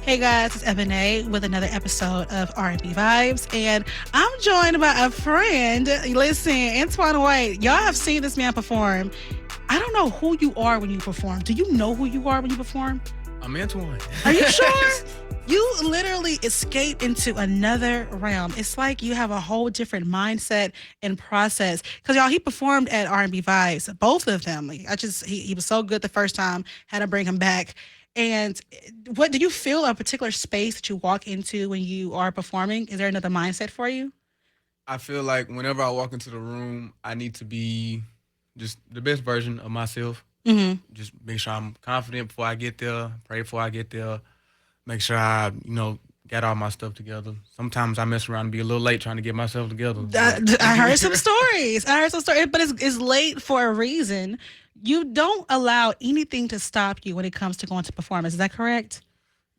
Hey guys, it's Ebony with another episode of R&B Vibes, and I'm joined by a friend. Listen, Antowan White, y'all have seen this man perform. I don't know who you are when you perform. Do you know who you are when you perform? I'm Antowan. Are you sure? You literally escape into another realm. It's like you have a whole different mindset and process. Because y'all, he performed at R&B Vibes, both of them. He was so good the first time. Had to bring him back. And what do you feel a particular space that you walk into when you are performing? Is there another mindset for you? I feel like whenever I walk into the room, I need to be just the best version of myself. Mm-hmm. Just make sure I'm confident before I get there, pray before I get there, make sure I, got all my stuff together. Sometimes I mess around and be a little late trying to get myself together. I heard some stories. But it's late for a reason. You don't allow anything to stop you when it comes to going to performance. Is that correct?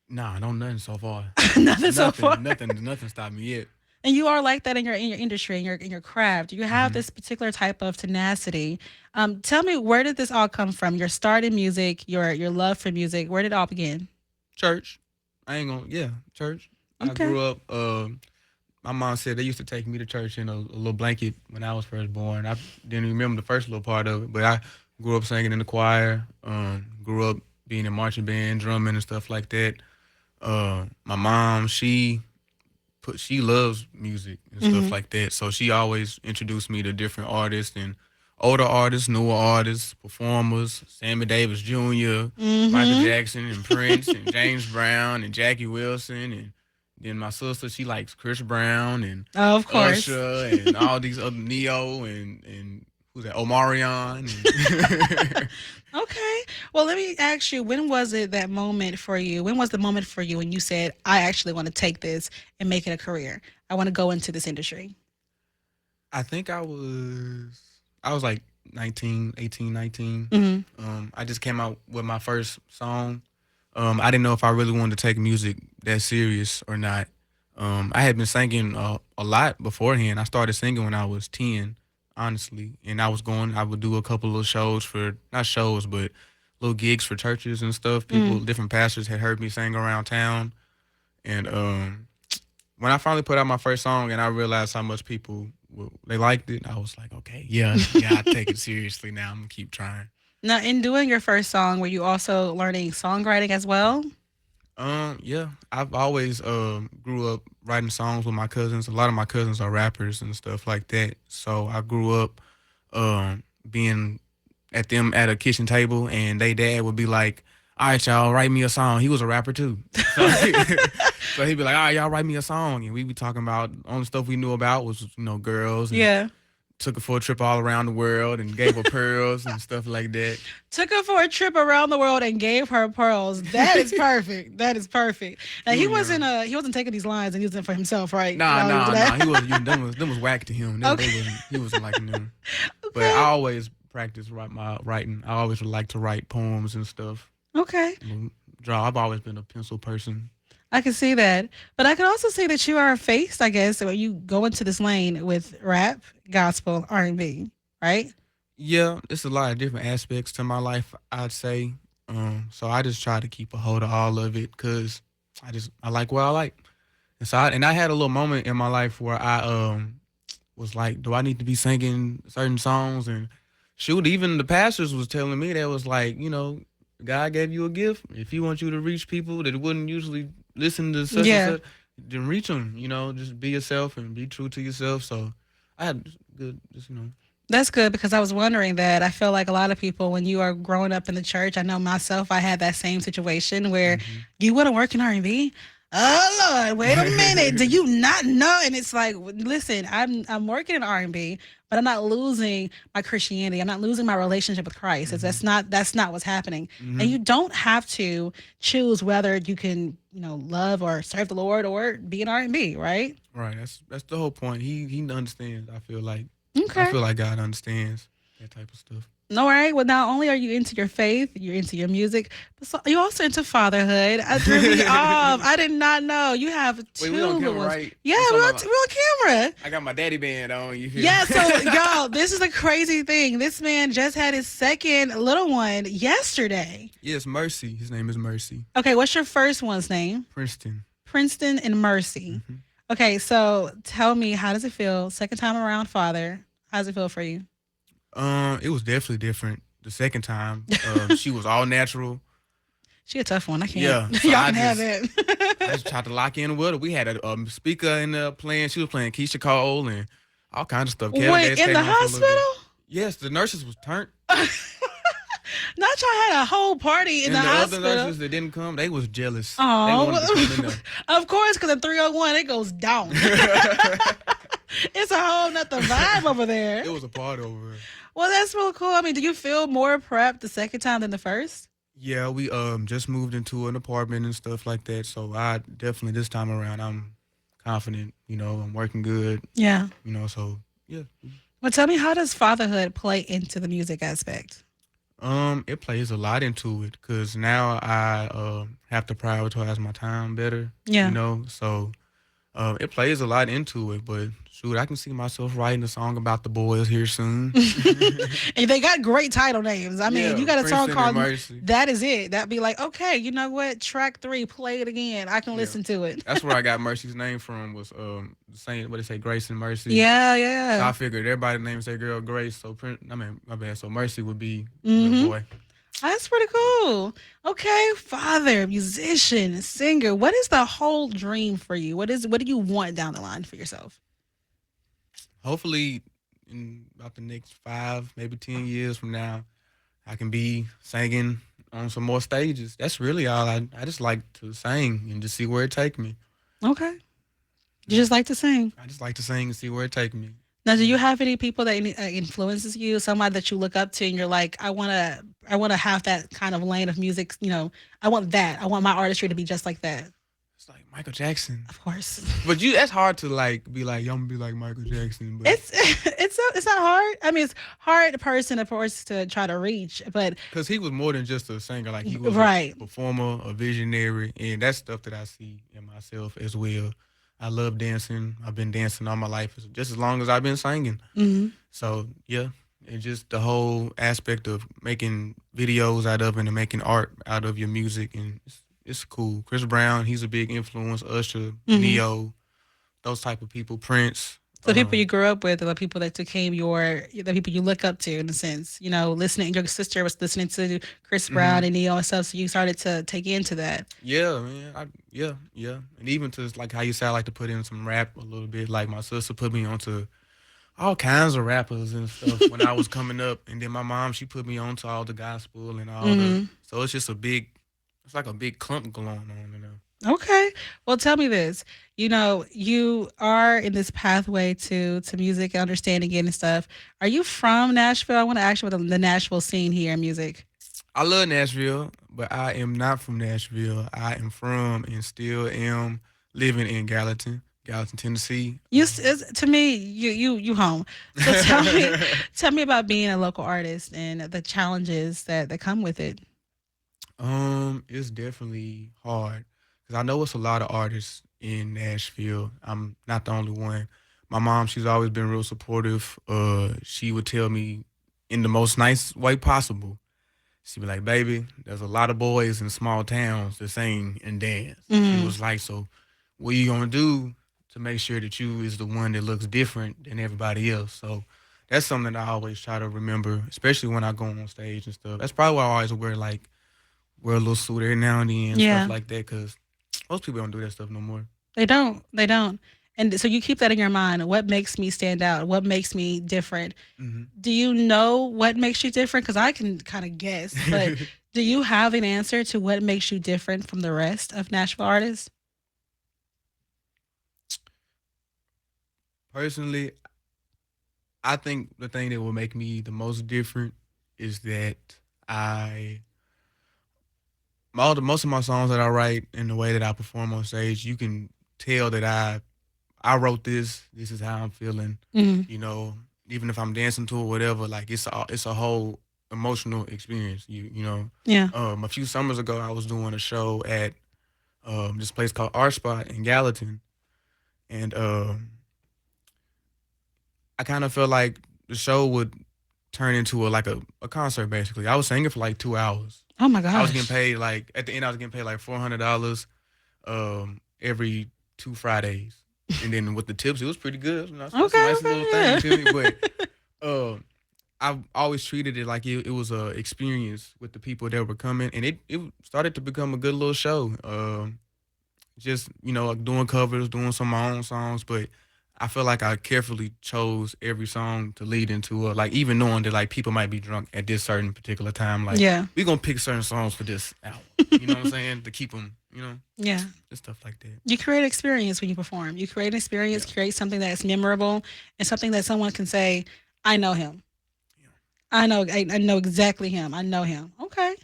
Nah, no nothing so far. Nothing so far. Nothing stopped me yet. And you are like that in your industry, in your craft. You have this particular type of tenacity. Tell me, where did this all come from? Your start in music, your love for music. Where did it all begin? Church. Church. I Okay. grew up. My mom said they used to take me to church in a little blanket when I was first born. I didn't remember the first little part of it, but I grew up singing in the choir. Grew up being in marching band, drumming and stuff like that. My mom, she loves music and stuff like that, so she always introduced me to different artists and older artists, newer artists, performers, Sammy Davis Jr., Michael Mm-hmm. Jackson, and Prince, and James Brown, and Jackie Wilson, and then my sister, she likes Chris Brown and Oh, of course. Usher and all these other Neo and who's that? Omarion. And Okay. Well, let me ask you, when was it that moment for you? When was the moment for you when you said, I actually want to take this and make it a career? I want to go into this industry. I think I was like 19, 18, 19. Mm-hmm. I just came out with my first song. I didn't know if I really wanted to take music that serious or not. I had been singing a lot beforehand. I started singing when I was 10, honestly. And I would do a couple of shows for, not shows, but little gigs for churches and stuff. People, different pastors had heard me sing around town. And when I finally put out my first song and I realized how much people, they liked it, I was like, okay, yeah, I take it seriously now. I'm going to keep trying. Now, in doing your first song, were you also learning songwriting as well? Yeah, I've always grew up writing songs with my cousins. A lot of my cousins are rappers and stuff like that. So I grew up being at them at a kitchen table, and they dad would be like, "All right, y'all, write me a song." He was a rapper too, so, so he'd be like, "All right, y'all, write me a song," and we'd be talking about only stuff we knew about was girls and Yeah. took her for a trip all around the world and gave her pearls and stuff like that. Took her for a trip around the world and gave her pearls. That is perfect. That is perfect. Now Junior. he wasn't taking these lines and using them for himself, right? Nah, No, nah, that- nah. He wasn't. Them was whack to him. Okay. He wasn't liking them. But Okay. I always practice my writing. I always would like to write poems and stuff. Okay. Draw. I've always been a pencil person. I can see that. But I can also see that you are a face, I guess, when you go into this lane with rap, gospel, R&B, right? Yeah, it's a lot of different aspects to my life, I'd say. So I just try to keep a hold of all of it because I like what I like. And so I had a little moment in my life where I was like, do I need to be singing certain songs? And shoot, even the pastors was telling me that was like, God gave you a gift. If He wants you to reach people that wouldn't usually listen to such Yeah. and such, then reach them. Just be yourself and be true to yourself. So I had good, just. That's good because I was wondering that. I feel like a lot of people, when you are growing up in the church, I know myself, I had that same situation where you want to work in R&B. Oh Lord, wait a minute. Do you not know? And it's like, listen, I'm working in R&B, but I'm not losing my Christianity. I'm not losing my relationship with Christ. That's not what's happening. And you don't have to choose whether you can, love or serve the Lord or be in R&B, right? Right. That's the whole point. He understands. I feel like Okay. God understands that type of stuff. All right. Well, not only are you into your faith, you're into your music, but you're also into fatherhood. It threw me off. I did not know you have Wait, two we on little camera, ones. right? Yeah, I'm talking about. we're on camera. I got my daddy band on. You feel Yeah. So, me? y'all, this is a crazy thing. This man just had his second little one yesterday. Yes, Mercy. His name is Mercy. Okay. What's your first one's name? Princeton. Princeton and Mercy. Hmm. Okay. So, tell me, how does it feel? Second time around, father. How does it feel for you? It was definitely different the second time. She was all natural. She a tough one. I can't. Yeah, so Y'all can have it. I just tried to lock in with her. We had a speaker in there playing. She was playing Keisha Cole and all kinds of stuff. Kevin Wait, Gates in came the on for a little bit. hospital? Yes, the nurses was turned, Not y'all had a whole party in the and the other hospital. nurses that didn't come, they was jealous. They wanted to come in Oh, there. of course, because in 301 it goes down. It's a whole nother vibe over there. It was a party over here. Well, that's real cool. I mean, do you feel more prepped the second time than the first? Yeah, we just moved into an apartment and stuff like that. So I definitely this time around I'm confident. I'm working good. Yeah. So yeah. Well, tell me, how does fatherhood play into the music aspect? It plays a lot into it because now I have to prioritize my time better. Yeah. So it plays a lot into it. But shoot, I can see myself writing a song about the boys here soon. And they got great title names. I mean, Yeah, you got a song Princeton and called Mercy. That Is It. That'd be like, okay, you know what? Track 3, play it again. I can Yeah, listen to it. that's where I got Mercy's name from. Was the same what they say, Grace and Mercy. Yeah, So I yeah. figured everybody names their girl Grace. So I mean, my bad. So Mercy would be little Mm-hmm. boy. That's pretty cool. Okay, father, musician, singer. What is the whole dream for you? What do you want down the line for yourself? Hopefully, in about the next 5, maybe 10 years from now, I can be singing on some more stages. That's really all. I just like to sing and just see where it take me. Okay. You just like to sing. I just like to sing and see where it take me. Now, do You you know. have any people that influences you? Somebody that you look up to, and you're like, I wanna have that kind of lane of music. I want that. I want my artistry to be just like that. It's like Michael Jackson. Of course, But that's hard to like be like, I'm gonna be like Michael Jackson, but it's not hard. I mean, it's hard person, of course, to try to reach, but because he was more than just a singer, like he was a right. performer, a visionary, and that's stuff that I see in myself as well. I love dancing. I've been dancing all my life, just as long as I've been singing. Hmm. So yeah, and just the whole aspect of making videos out of it and making art out of your music, and it's cool. Chris Brown, he's a big influence. Usher, Hmm. Neo, those type of people. Prince. So the people you grew up with, or the people that became the people you look up to, in a sense. Listening. Your sister was listening to Chris Brown Hmm. and Neo and stuff, so you started to take into that. Yeah, man. Yeah. And even to like how you say I like to put in some rap a little bit. Like my sister put me onto all kinds of rappers and stuff when I was coming up, and then my mom she put me onto all the gospel and all the. Hmm. So it's just it's like a big clump going on. Okay. Well, tell me this. You are in this pathway to music and understanding it and stuff. Are you from Nashville? I want to ask you about the Nashville scene here in music. I love Nashville, but I am not from Nashville. I am from and still am living in Gallatin, Tennessee. To me, you home. So tell me about being a local artist and the challenges that come with it. It's definitely hard because I know it's a lot of artists in Nashville. I'm not the only one. My mom, she's always been real supportive. She would tell me in the most nice way possible. She'd be like, "Baby, there's a lot of boys in small towns that sing and dance." She Hmm. was like, "So, what you gonna do to make sure that you is the one that looks different than everybody else?" So that's something that I always try to remember, especially when I go on stage and stuff. That's probably why I always wear a little suit every now and then, stuff Yeah. like that, because most people don't do that stuff no more. They don't. They don't. And so you keep that in your mind. What makes me stand out? What makes me different? Hmm. Do you know what makes you different? Because I can kind of guess, but do you have an answer to what makes you different from the rest of Nashville artists? Personally, I think the thing that will make me the most different is that I most of my songs that I write and the way that I perform on stage, you can tell that I wrote this. This is how I'm feeling. Hmm. You know, even if I'm dancing to it, whatever. Like it's a whole. emotional experience. You know, Yeah. a few summers ago, I was doing a show at this place called Art Spot in Gallatin, and I kind of felt like the show would turn into a concert. Basically, I was singing for like 2 hours. Oh my I was getting gosh. paid like at the end. I was getting paid like $400 every 2 Fridays, and then with the tips, it was pretty good. You know, that's a Okay. nice Okay. little thing, Yeah. you feel me? But uh, I've always treated it like it was a experience with the people that were coming, and it started to become a good little show. Just like doing covers, doing some of my own songs, but I feel like I carefully chose every song to lead into like even knowing that like people might be drunk at this certain particular time. Like Yeah. we gonna pick certain songs for this hour. You know what I'm saying? To keep them, Yeah. just stuff like that. You create an experience when you perform. You create an experience, Yeah, create something that's memorable, and something that someone can say, "I know him. yeah. I know exactly him. I know him." Okay.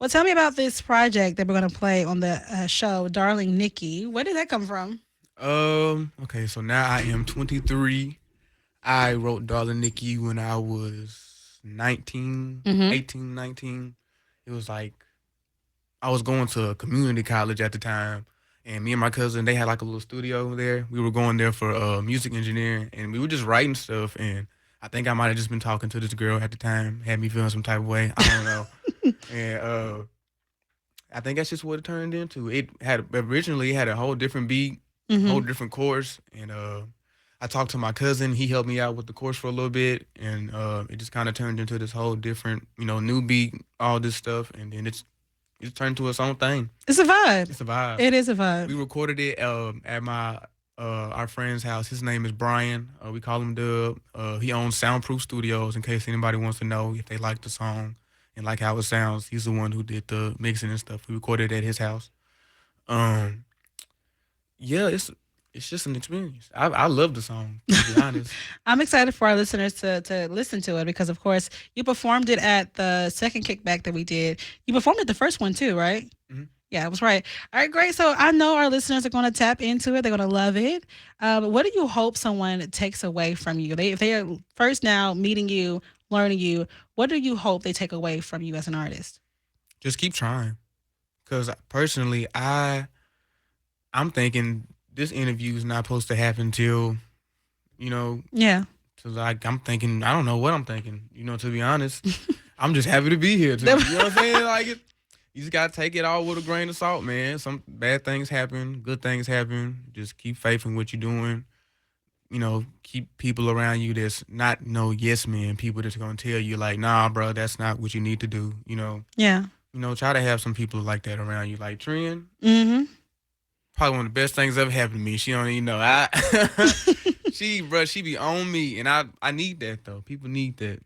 Well, tell me about this project that we're going to play on the show, Darling Nikki. Where did that come from? Okay, so now I am 23. I wrote Darling Nikki when I was 19, Mm-hmm. 18, 19. It was like I was going to a community college at the time, and me and my cousin they had like a little studio over there. We were going there for music engineering, and we were just writing stuff. And I think I might have just been talking to this girl at the time, had me feeling some type of way. I don't know, and I think that's just what it turned into. It had originally it had a whole different beat, whole Mm-hmm. different chorus, and I talked to my cousin. He helped me out with the chorus for a little bit, and it just kind of turned into this whole different, new beat, all this stuff, and then it's turned to its own thing. It's a vibe. It's a vibe. It is a vibe. We recorded it at my our friend's house. His name is Brian. We call him Dub. He owns Soundproof Studios. In case anybody wants to know if they like the song and like how it sounds, he's the one who did the mixing and stuff. We recorded it at his house. Um, yeah, it's just an experience. I love the song, to be honest. I'm excited for our listeners to listen to it because, of course, you performed it at the second kickback that we did. You performed at the first one too, right? Mhm. Yeah, it was right. All right, great. So I know our listeners are going to tap into it. They're going to love it. What do you hope someone takes away from you? If they are first now meeting you, learning you, what do you hope they take away from you as an artist? Just keep trying. Cause personally, I'm thinking this interview is not supposed to happen till you know Yeah. So like I'm thinking, I don't know what I'm thinking. To be honest, I'm just happy to be here. You know what I'm saying? Like you just gotta take it all with a grain of salt, man. Some bad things happen, good things happen. Just keep faith in what you're doing. Keep people around you that's not no yes men. People that's gonna tell you like, nah, bro, that's not what you need to do. Yeah. Try to have some people like that around you. Like Trin, Mm-hmm. probably one of the best things ever happened to me. She don't even know. I she be on me, and I need that though. People need that.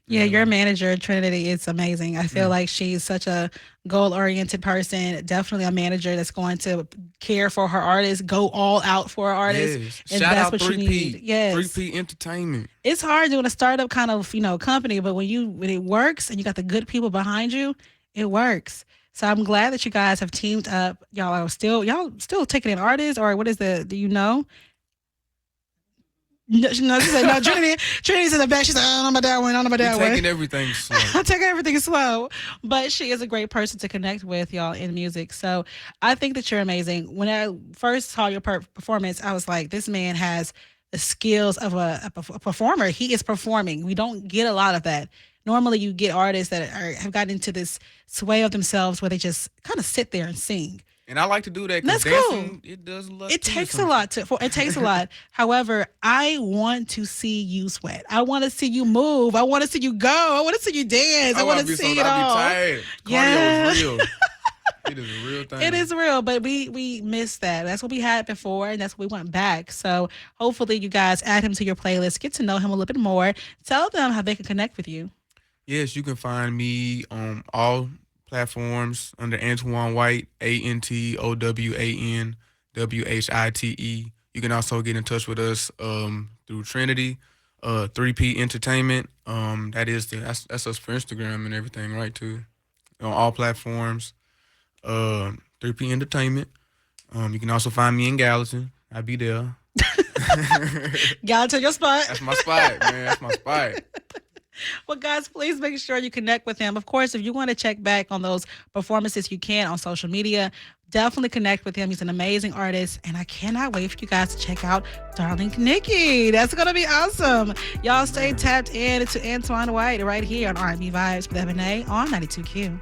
Yeah, And your manager, Trinity, is amazing. I feel mm, like she's such a goal oriented person. Definitely a manager that's going to care for her artists, go all out for her artists. yes, And shout that's out what you three need. P, three Yes. P Entertainment. It's hard doing a startup kind of, company, but when it works and you got the good people behind you, it works. So I'm glad that you guys have teamed up. Y'all still taking in artists, or what is do you know? No, she said no. Trinity's in the back. She's like, I don't know about that one. I don't know about We that one. taking everything slow. I take everything slow, but she is a great person to connect with, y'all, in music. So I think that you're amazing. When I first saw your performance, I was like, this man has the skills of a performer. He is performing. We don't get a lot of that. Normally, you get artists that have gotten into this sway of themselves where they just kind of sit there and sing. And I like to do that And because that's cool. dancing it does a lot It to you takes a sometimes. lot it takes a lot. However, I want to see you sweat. I want to see you move. I want to see you go. I want to see you dance. I Oh, want to see it I be all. tired. Cardio Yeah. is real. It is a real It thing. is real, but we missed that. That's what we had before, and that's what we went back. So hopefully, you guys add him to your playlist, get to know him a little bit more. Tell them how they can connect with you. Yes, you can find me on all platforms under Antowan White, ANTOWANWHITE. You can also get in touch with us through Trinity, 3P Entertainment. That's us for Instagram and everything, right? Too on all platforms. 3P Entertainment. You can also find me in Gallatin. I'll be there. Got to your spot. That's my spot, man. That's my spot. Well, guys, please make sure you connect with him. Of course, if you want to check back on those performances, you can on social media. Definitely connect with him. He's an amazing artist, and I cannot wait for you guys to check out Darling Nikki. That's gonna be awesome. Y'all stay Man. tapped in to Antowan White right here on R&B Vibes with Ebony on 92Q.